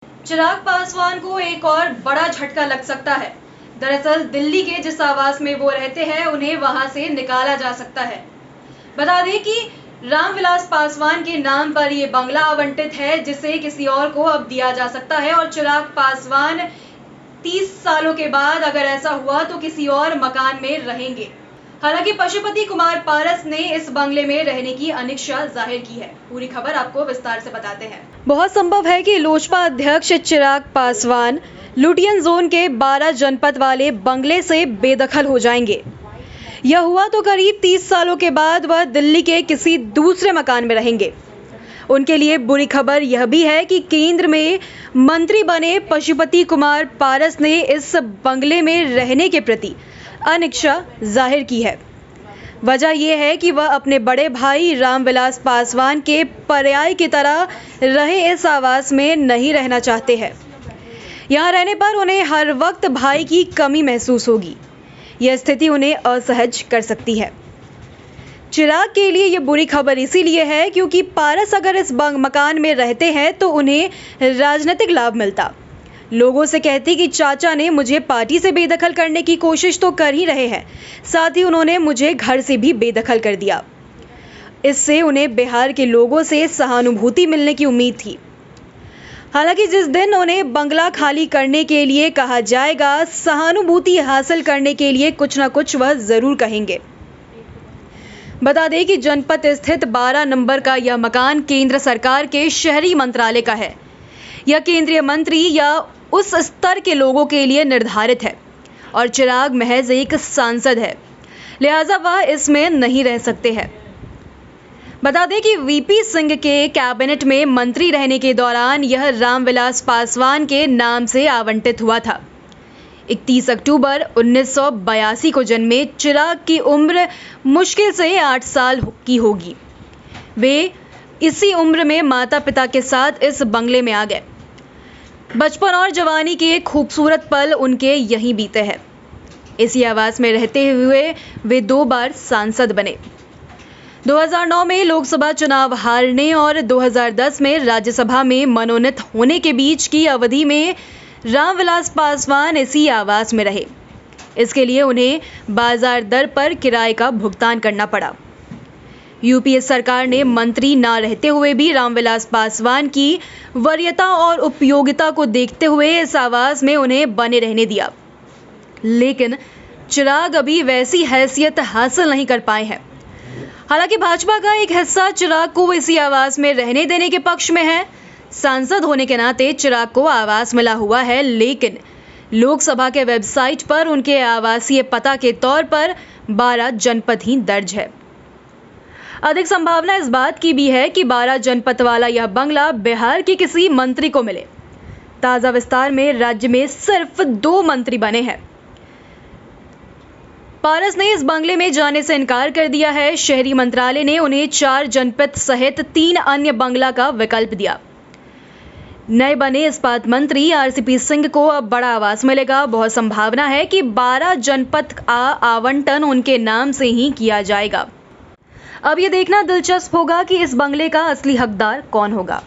चिराग पासवान को एक और बड़ा झटका लग सकता है। दरअसल दिल्ली के जिस आवास में वो रहते हैं उन्हें वहां से निकाला जा सकता है। बता दें कि रामविलास पासवान के नाम पर ये बंगला आवंटित है जिसे किसी और को अब दिया जा सकता है और चिराग पासवान 30 सालों के बाद अगर ऐसा हुआ तो किसी और मकान में रहेंगे। हालांकि पशुपति कुमार पारस ने इस बंगले में रहने की अनिच्छा जाहिर की है। पूरी खबर आपको विस्तार से बताते हैं। बहुत संभव है कि लोजपा अध्यक्ष चिराग पासवान लुटियन जोन के 12 जनपद वाले बंगले से बेदखल हो जाएंगे। यह हुआ तो करीब 30 सालों के बाद वह दिल्ली के किसी दूसरे मकान में रहेंगे। उनके लिए बुरी खबर यह भी है कि केंद्र में मंत्री बने पशुपति कुमार पारस ने इस बंगले में रहने के प्रति अनिच्छा जाहिर की है। वजह यह है कि वह अपने बड़े भाई रामविलास पासवान के पर्याय की तरह रहे इस आवास में नहीं रहना चाहते हैं। यहाँ रहने पर उन्हें हर वक्त भाई की कमी महसूस होगी। यह स्थिति उन्हें असहज कर सकती है। चिराग के लिए यह बुरी खबर इसीलिए है क्योंकि पारस अगर इस मकान में रहते हैं तो उन्हें राजनीतिक लाभ मिलता। लोगों से कहती कि चाचा ने मुझे पार्टी से बेदखल करने की कोशिश तो कर ही रहे हैं, साथ ही उन्होंने मुझे घर से भी बेदखल कर दिया। इससे उन्हें बिहार के लोगों से सहानुभूति मिलने की उम्मीद थी। हालांकि जिस दिन उन्हें बंगला खाली करने के लिए कहा जाएगा, सहानुभूति हासिल करने के लिए कुछ न कुछ वह जरूर कहेंगे। बता दें कि जनपद स्थित 12 नंबर का यह मकान केंद्र सरकार के शहरी मंत्रालय का है। यह केंद्रीय मंत्री या उस स्तर के लोगों के लिए निर्धारित है और चिराग महज एक सांसद है, लिहाजा वह इसमें नहीं रह सकते हैं। बता दें कि वीपी सिंह के कैबिनेट में मंत्री रहने के दौरान यह रामविलास पासवान के नाम से आवंटित हुआ था। 31 अक्टूबर 1982 को जन्मे चिराग की उम्र मुश्किल से 8 साल की होगी। वे इसी उम्र में माता पिता के साथ इस बंगले में आ गए। बचपन और जवानी के खूबसूरत पल उनके यहीं बीते हैं। इसी आवास में रहते हुए वे 2 बार सांसद बने। 2009 में लोकसभा चुनाव हारने और 2010 में राज्यसभा में मनोनीत होने के बीच की अवधि में रामविलास पासवान इसी आवास में रहे। इसके लिए उन्हें बाजार दर पर किराए का भुगतान करना पड़ा। यूपीए सरकार ने मंत्री न रहते हुए भी रामविलास पासवान की वरीयता और उपयोगिता को देखते हुए इस आवास में उन्हें बने रहने दिया। लेकिन चिराग अभी वैसी हैसियत हासिल नहीं कर पाए हैं। हालांकि भाजपा का एक हिस्सा चिराग को इसी आवास में रहने देने के पक्ष में है। सांसद होने के नाते चिराग को आवास मिला हुआ है, लेकिन लोकसभा के वेबसाइट पर उनके आवासीय पता के तौर पर 12 जनपद ही दर्ज है। अधिक संभावना इस बात की भी है कि 12 जनपद वाला यह बंगला बिहार के किसी मंत्री को मिले। ताजा विस्तार में राज्य में सिर्फ 2 मंत्री बने हैं। पारस ने इस बंगले में जाने से इनकार कर दिया है। शहरी मंत्रालय ने उन्हें 4 जनपद सहित 3 अन्य बंगला का विकल्प दिया। नए बने इस्पात मंत्री आरसीपी सिंह को अब बड़ा आवास मिलेगा। बहुत संभावना है कि 12 जनपद का आवंटन उनके नाम से ही किया जाएगा। अब ये देखना दिलचस्प होगा कि इस बंगले का असली हकदार कौन होगा।